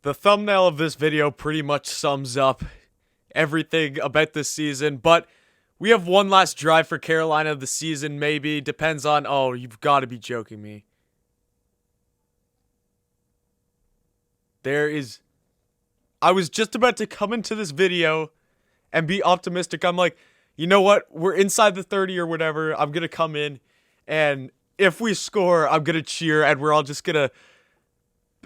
The thumbnail of this video pretty much sums up everything about this season, but we have one last drive for Carolina of the season, maybe. Depends on... Oh, you've got to be joking me. I was just about to come into this video and be optimistic. I'm like, you know what? We're inside the 30 or whatever. I'm going to come in, and if we score, I'm going to cheer, and we're all just going to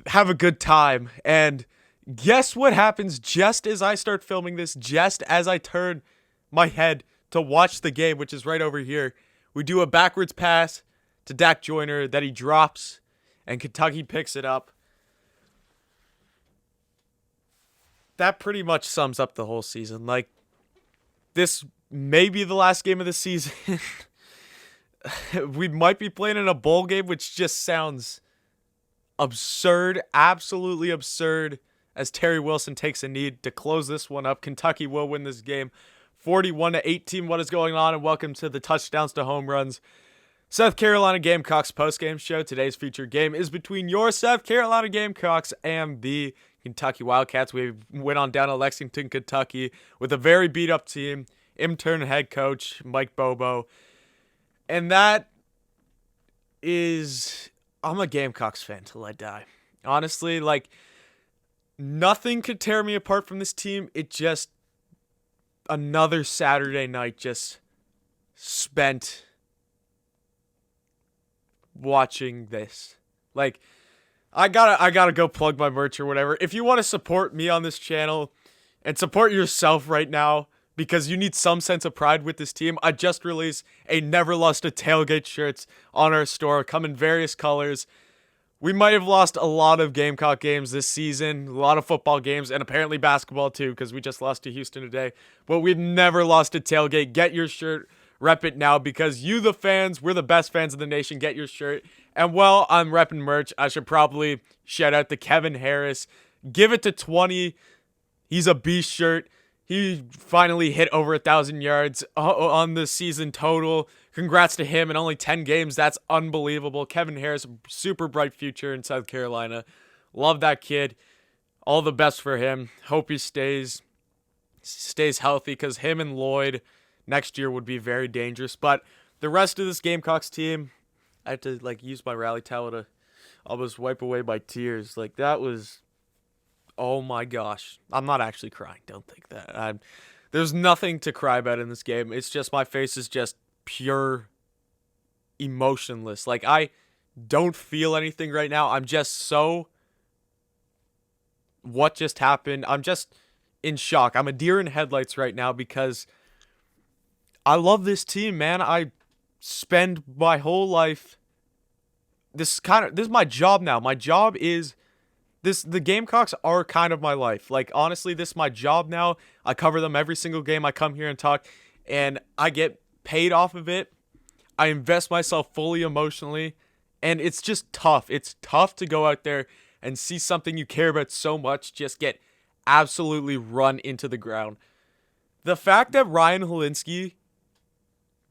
have a good time. And guess what happens just as I start filming this, just as I turn my head to watch the game, which is right over here. We do a backwards pass to Dak Joyner that he drops, and Kentucky picks it up. That pretty much sums up the whole season. Like, this may be the last game of the season. We might be playing in a bowl game, which just sounds absurd, absolutely absurd, as Terry Wilson takes a knee to close this one up. Kentucky will win this game 41-18. What is going on? And welcome to the Touchdowns to Home Runs South Carolina Gamecocks postgame show. Today's featured game is between your South Carolina Gamecocks and the Kentucky Wildcats. We went on down to Lexington, Kentucky with a very beat-up team, intern head coach Mike Bobo. And that is... I'm a Gamecocks fan till I die. Honestly, like, nothing could tear me apart from this team. It just... Another Saturday night just spent watching this. Like, I gotta go plug my merch or whatever. If you want to support me on this channel and support yourself right now because you need some sense of pride with this team, I just released a Never Lost a Tailgate shirts on our store. Come in various colors. We might have lost a lot of Gamecock games this season, a lot of football games, and apparently basketball too, because we just lost to Houston today. But we've never lost a tailgate. Get your shirt. Rep it now, because you, the fans, we're the best fans in the nation. Get your shirt. And while I'm repping merch, I should probably shout out to Kevin Harris. Give it to 20. He's a beast shirt. He finally hit over 1,000 yards on the season total. Congrats to him in only 10 games. That's unbelievable. Kevin Harris, super bright future in South Carolina. Love that kid. All the best for him. Hope he stays healthy, because him and Lloyd next year would be very dangerous. But the rest of this Gamecocks team, I had to use my rally towel to almost wipe away my tears. Like, that was, oh my gosh. I'm not actually crying. Don't think that. There's nothing to cry about in this game. It's just my face is just pure emotionless. Like, I don't feel anything right now. I'm just so... What just happened? I'm just in shock. I'm a deer in headlights right now because I love this team, man. I spend my whole life... This is my job now. My job is... The Gamecocks are kind of my life. Like, honestly, this is my job now. I cover them every single game. I come here and talk, and I get paid off of it. I invest myself fully emotionally, and it's just tough. It's tough to go out there and see something you care about so much just get absolutely run into the ground. The fact that Ryan Helinski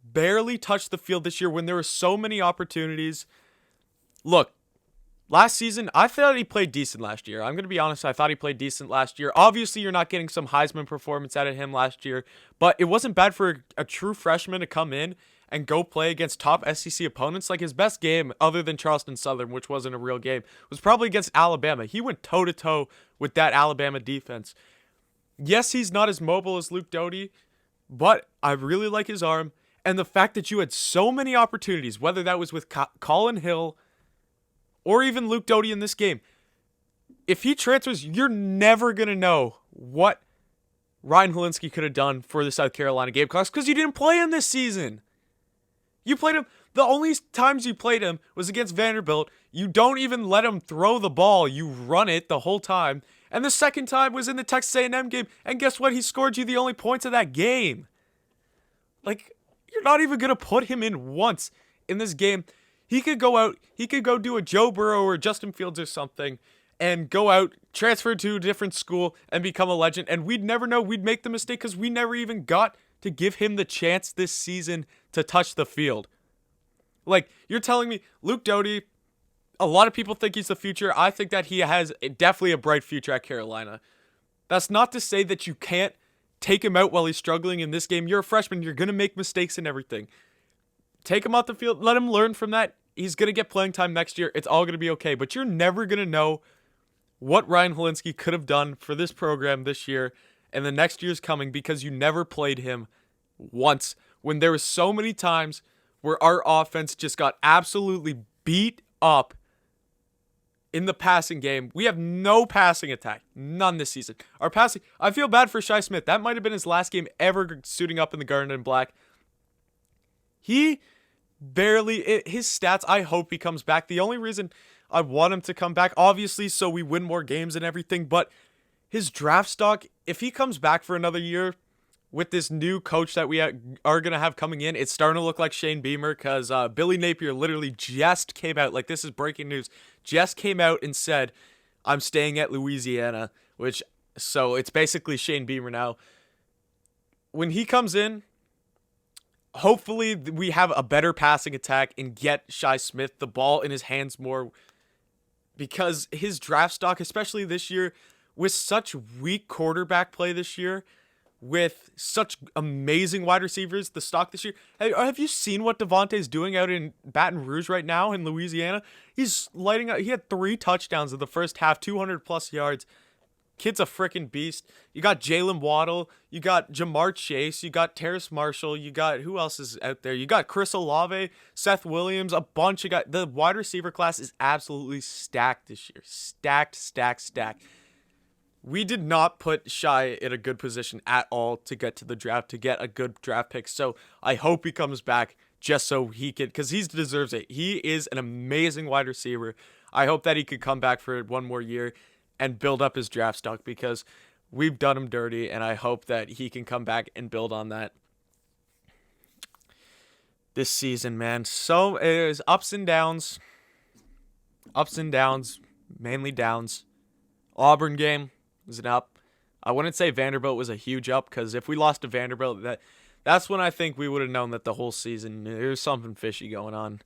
barely touched the field this year when there were so many opportunities. Look, last season, I thought he played decent last year. I'm going to be honest, I thought he played decent last year. Obviously, you're not getting some Heisman performance out of him last year, but it wasn't bad for a true freshman to come in and go play against top SEC opponents. Like, his best game, other than Charleston Southern, which wasn't a real game, was probably against Alabama. He went toe-to-toe with that Alabama defense. Yes, he's not as mobile as Luke Doty, but I really like his arm. And the fact that you had so many opportunities, whether that was with Colin Hill or even Luke Doty in this game, if he transfers, you're never going to know what Ryan Helinski could have done for the South Carolina Gamecocks, because you didn't play him this season. You played him. The only times you played him was against Vanderbilt. You don't even let him throw the ball. You run it the whole time. And the second time was in the Texas A&M game. And guess what? He scored you the only points of that game. Like, you're not even going to put him in once in this game. He could go out. He could go do a Joe Burrow or Justin Fields or something and go out, transfer to a different school, and become a legend. And we'd never know. We'd make the mistake because we never even got to give him the chance this season to touch the field. Like, you're telling me Luke Doty A lot of people think he's the future. I think that he has definitely a bright future at Carolina. That's not to say that you can't take him out while he's struggling in this game. You're a freshman. You're going to make mistakes and everything. Take him off the field. Let him learn from that. He's going to get playing time next year. It's all going to be okay. But you're never going to know what Ryan Helinski could have done for this program this year and the next year's coming because you never played him once when there was so many times where our offense just got absolutely beat up in the passing game. We have no passing attack. None this season. Our passing, I feel bad for Shi Smith. That might have been his last game ever suiting up in the garden and black. He barely, his stats, I hope he comes back. The only reason I want him to come back, obviously, so we win more games and everything, but his draft stock, if he comes back for another year with this new coach that we are going to have coming in, it's starting to look like Shane Beamer because Billy Napier literally just came out, like this is breaking news, just came out and said, I'm staying at Louisiana, so it's basically Shane Beamer now. When he comes in, hopefully we have a better passing attack and get Shi Smith the ball in his hands more because his draft stock, especially this year, with such weak quarterback play this year, with such amazing wide receivers, the stock this year. Have you seen what Devontae's doing out in Baton Rouge right now in Louisiana? He's lighting up. He had 3 touchdowns in the first half, 200-plus yards. Kid's a freaking beast. You got Jalen Waddle. You got Jamar Chase. You got Terrace Marshall. You got, who else is out there? You got Chris Olave, Seth Williams, a bunch of guys. The wide receiver class is absolutely stacked this year. Stacked. We did not put Shi in a good position at all to get to the draft, to get a good draft pick. So I hope he comes back just so he can, because he deserves it. He is an amazing wide receiver. I hope that he could come back for one more year and build up his draft stock because we've done him dirty, and I hope that he can come back and build on that this season, man. So it is ups and downs, mainly downs. Auburn game was an up. I wouldn't say Vanderbilt was a huge up because if we lost to Vanderbilt, that's when I think we would have known that the whole season there's something fishy going on.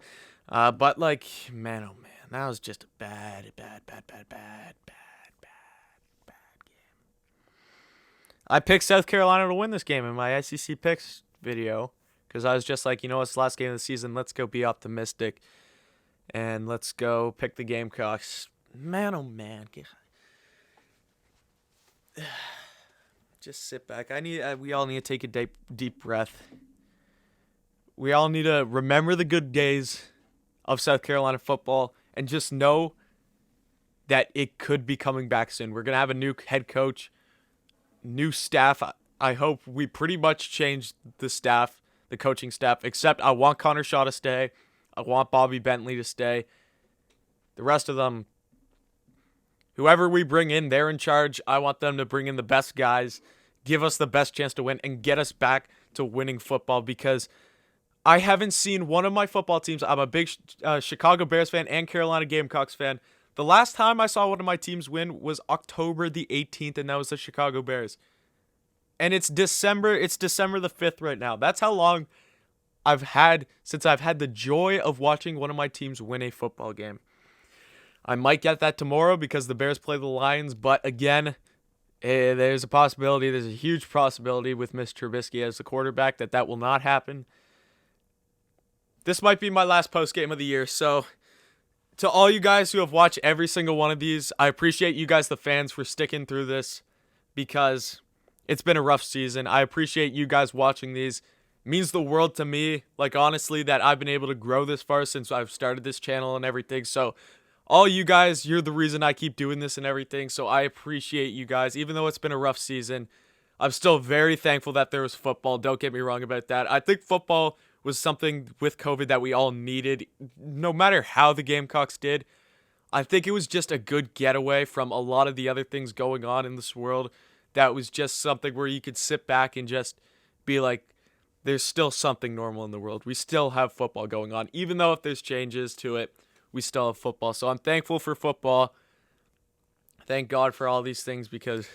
But like, man, oh man, that was just a bad game. I picked South Carolina to win this game in my SEC picks video because I was just like, you know, it's the last game of the season. Let's go be optimistic and let's go pick the Gamecocks. Man, oh man. Just sit back. We all need to take a deep breath. We all need to remember the good days of South Carolina football and just know that it could be coming back soon. We're going to have a new head coach, new staff. I hope we pretty much changed the staff, the coaching staff, except I want Connor Shaw to stay. I want Bobby Bentley to stay. The rest of them, whoever we bring in, they're in charge. I want them to bring in the best guys, give us the best chance to win, and get us back to winning football because I haven't seen one of my football teams. I'm a big Chicago Bears fan and Carolina Gamecocks fan. The last time I saw one of my teams win was October the 18th, and that was the Chicago Bears. And it's December the 5th right now. That's how long I've had since I've had the joy of watching one of my teams win a football game. I might get that tomorrow because the Bears play the Lions, but again, there's a possibility, there's a huge possibility with Mitch Trubisky as the quarterback that will not happen. This might be my last post game of the year, so to all you guys who have watched every single one of these, I appreciate you guys, the fans, for sticking through this because it's been a rough season. I appreciate you guys watching these. It means the world to me, like honestly, that I've been able to grow this far since I've started this channel and everything, so all you guys, you're the reason I keep doing this and everything, so I appreciate you guys. Even though it's been a rough season, I'm still very thankful that there was football. Don't get me wrong about that. I think football was something with COVID that we all needed. No matter how the Gamecocks did, I think it was just a good getaway from a lot of the other things going on in this world. That was just something where you could sit back and just be like, there's still something normal in the world. We still have football going on. Even though if there's changes to it, we still have football. So I'm thankful for football. Thank God for all these things because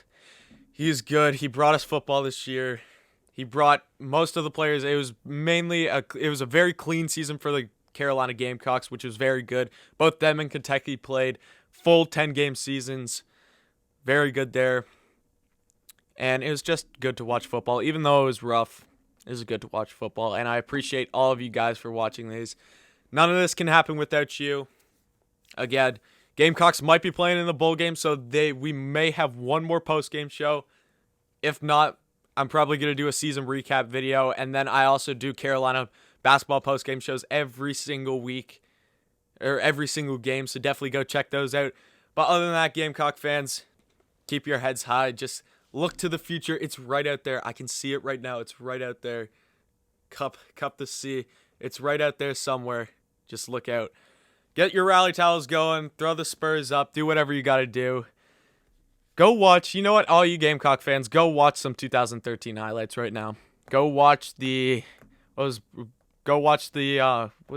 he's good. He brought us football this year. He brought most of the players. It was a very clean season for the Carolina Gamecocks, which was very good. Both them and Kentucky played full 10-game seasons. Very good there. And it was just good to watch football. Even though it was rough, it was good to watch football. And I appreciate all of you guys for watching these. None of this can happen without you. Again, Gamecocks might be playing in the bowl game, so we may have one more post-game show. If not, I'm probably going to do a season recap video. And then I also do Carolina basketball post-game shows every single week. Or every single game, so definitely go check those out. But other than that, Gamecock fans, keep your heads high. Just look to the future. It's right out there. I can see it right now. It's right out there. Cup the sea. It's right out there somewhere. Just look out. Get your rally towels going. Throw the Spurs up. Do whatever you got to do. Go watch. You know what? All you Gamecock fans, go watch some 2013 highlights right now. Go watch what was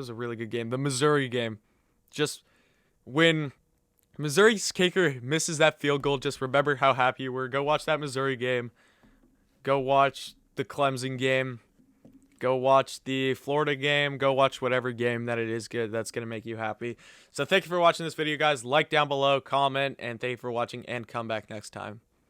a really good game? The Missouri game. Just when Missouri's kicker misses that field goal, just remember how happy you were. Go watch that Missouri game. Go watch the Clemson game. Go watch the Florida game. Go watch whatever game that it is good that's going to make you happy. So thank you for watching this video, guys. Like down below, comment, and thank you for watching, and come back next time.